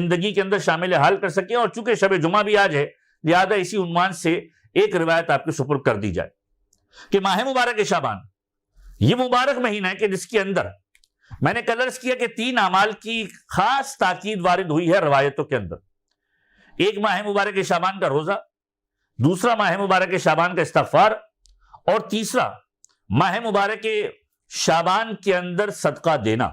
زندگی کے اندر شامل حال کر سکیں، اور چونکہ شب جمعہ بھی آج ہے لہذا اسی عنوان سے ایک روایت آپ کے سپرد کر دی جائے کہ ماہ مبارک شعبان یہ مبارک مہینہ ہے کہ جس کے اندر میں نے کل عرض کیا کہ 3 اعمال کی خاص تاکید وارد ہوئی ہے روایتوں کے اندر. ایک ماہ مبارک شعبان کا روزہ، دوسرا ماہ مبارک شعبان کا استغفار، اور تیسرا ماہ مبارک شعبان کے اندر صدقہ دینا.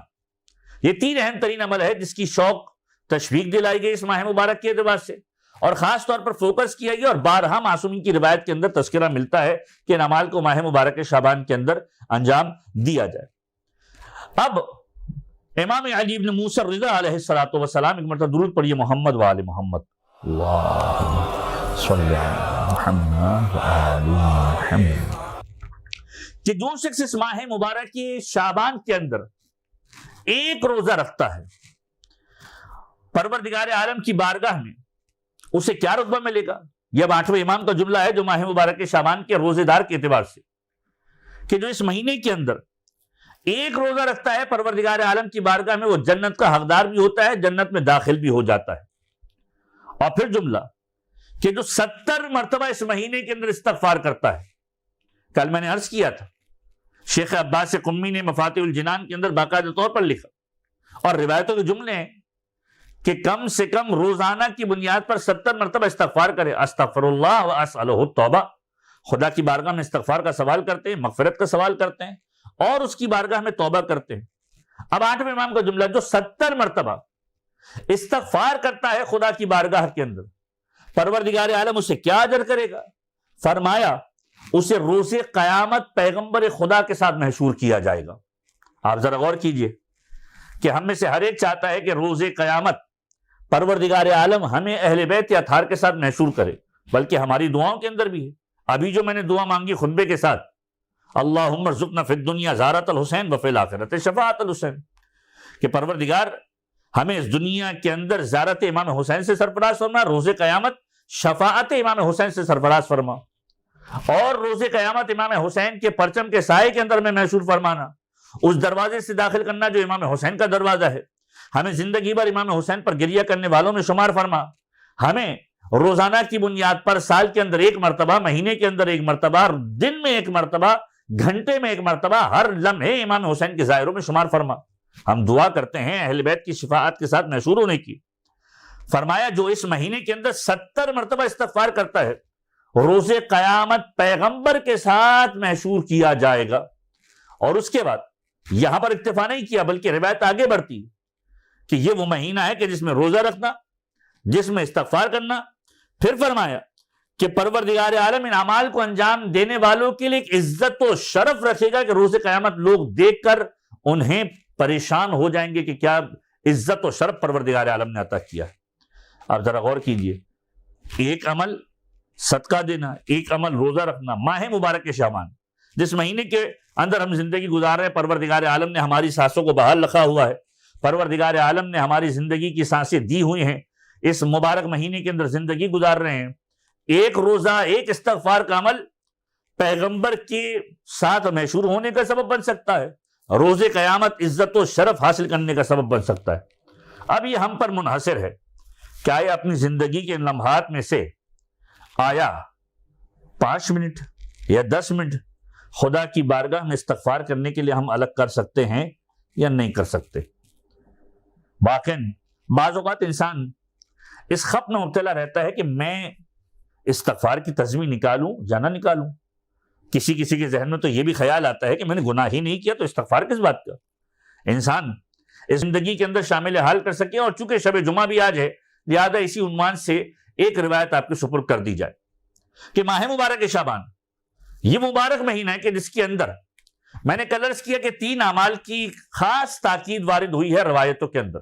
یہ 3 اہم ترین عمل ہے جس کی شوق تشویق دلائی گئی اس ماہ مبارک کے اعتبار سے، اور خاص طور پر فوکس کیا گیا، اور بارہا معصومین کی روایت کے اندر تذکرہ ملتا ہے کہ ان اعمال کو ماہ مبارک شعبان کے اندر انجام دیا جائے. اب امام علی ابن موسیٰ الرضا علیہ السلام ایک مرتبہ درود پڑھیے محمد و آل محمد. اللہم صلی علی محمد و آل محمد. کہ جو شخص اس ماہ مبارک شعبان کے اندر ایک روزہ رکھتا ہے پروردگار عالم کی بارگاہ میں اسے کیا رتبہ ملے گا؟ یہ اب 8ویں امام کا جملہ ہے جو ماہ مبارک شعبان کے روزے دار کے اعتبار سے، کہ جو اس مہینے کے اندر ایک روزہ رکھتا ہے پروردگار عالم کی بارگاہ میں وہ جنت کا حقدار بھی ہوتا ہے، جنت میں داخل بھی ہو جاتا ہے. اور پھر جملہ کہ جو 70 مرتبہ اس مہینے کے اندر استغفار کرتا ہے. کل میں نے عرض کیا تھا شیخ عباس قمی نے مفاتیح الجنان کے اندر باقاعدہ طور پر لکھا، اور روایتوں کے جملے ہیں کہ کم سے کم روزانہ کی بنیاد پر 70 مرتبہ استغفار کرے. استغفر اللہ و اسألہ التوبہ، خدا کی بارگاہ میں استغفار کا سوال کرتے ہیں، مغفرت کا سوال کرتے ہیں، اور اس کی بارگاہ میں توبہ کرتے ہیں. اب 8ویں امام کا جملہ جو 70 مرتبہ استغفار کرتا ہے خدا کی بارگاہ کے اندر، پروردگار عالم اسے کیا اجر کرے گا؟ فرمایا اسے روز قیامت پیغمبر خدا کے ساتھ محشور کیا جائے گا. آپ ذرا غور کیجئے کہ ہم میں سے ہر ایک چاہتا ہے کہ روز قیامت پروردگار عالم ہمیں اہل بیت یا اطہار کے ساتھ محشور کرے، بلکہ ہماری دعاؤں کے اندر بھی ہے. ابھی جو میں نے دعا مانگی خطبے کے ساتھ، اللہم ارزقنا فی الدنیا زیارت الحسین وفی الآخرۃ شفاعت الحسین، کہ پروردگار ہمیں اس دنیا کے اندر زیارت امام حسین سے سرفراز فرما، روز قیامت شفاعت امام حسین سے سرفراز فرما، اور روز قیامت امام حسین کے پرچم کے سائے کے اندر میں محشور فرمانا، اس دروازے سے داخل کرنا جو امام حسین کا دروازہ ہے. ہمیں زندگی بھر امام حسین پر گریہ کرنے والوں میں شمار فرما. ہمیں روزانہ کی بنیاد پر سال کے اندر 1 مرتبہ، مہینے کے اندر 1 مرتبہ، دن میں 1 مرتبہ، گھنٹے میں 1 مرتبہ، ہر لمحے امام حسین کے زائروں میں شمار فرما. ہم دعا کرتے ہیں اہل بیت کی شفاعت کے ساتھ محشور ہونے کی. فرمایا جو اس مہینے کے اندر 70 مرتبہ استغفار کرتا ہے روز قیامت پیغمبر کے ساتھ محشور کیا جائے گا. اور اس کے بعد یہاں پر اکتفا نہیں کیا بلکہ روایت آگے بڑھتی کہ یہ وہ مہینہ ہے کہ جس میں روزہ رکھنا، جس میں استغفار کرنا. پھر فرمایا کہ پروردگار عالم ان اعمال کو انجام دینے والوں کے لیے ایک عزت و شرف رکھے گا کہ روز قیامت لوگ دیکھ کر انہیں پریشان ہو جائیں گے کہ کیا عزت و شرف پروردگار عالم نے عطا کیا ہے. آپ ذرا غور کیجئے، ایک عمل صدقہ دینا، ایک عمل روزہ رکھنا، ماہ مبارک شعبان جس مہینے کے اندر ہم زندگی گزار رہے ہیں، پروردگار عالم نے ہماری سانسوں کو بحال رکھا ہوا ہے، پروردگار عالم نے ہماری زندگی کی سانسیں دی ہوئی ہیں، اس مبارک مہینے کے اندر زندگی گزار رہے ہیں. ایک روزہ، ایک استغفار کا عمل پیغمبر کے ساتھ محشور ہونے کا سبب بن سکتا ہے، روز قیامت عزت و شرف حاصل کرنے کا سبب بن سکتا ہے. اب یہ ہم پر منحصر ہے کہ آیا اپنی زندگی کے لمحات میں سے آیا 5 منٹ یا 10 منٹ خدا کی بارگاہ میں استغفار کرنے کے لیے ہم الگ کر سکتے ہیں یا نہیں کر سکتے. باقین بعض اوقات انسان اس خط میں مبتلا رہتا ہے کہ میں استغفار کی تزوین نکالوں یا نہ نکالوں. کسی کے ذہن میں تو یہ بھی خیال آتا ہے کہ میں نے گناہ ہی نہیں کیا تو استغفار کس بات کا. انسان اس زندگی کے اندر شامل حال کر سکے، اور چونکہ شب جمعہ بھی آج ہے لہذا اسی عنوان سے ایک روایت آپ کے سپرد کر دی جائے کہ ماہ مبارک شعبان یہ مبارک مہینہ ہے کہ جس کے اندر میں نے کل عرض کیا کہ 3 اعمال کی خاص تاکید وارد ہوئی ہے روایتوں کے اندر.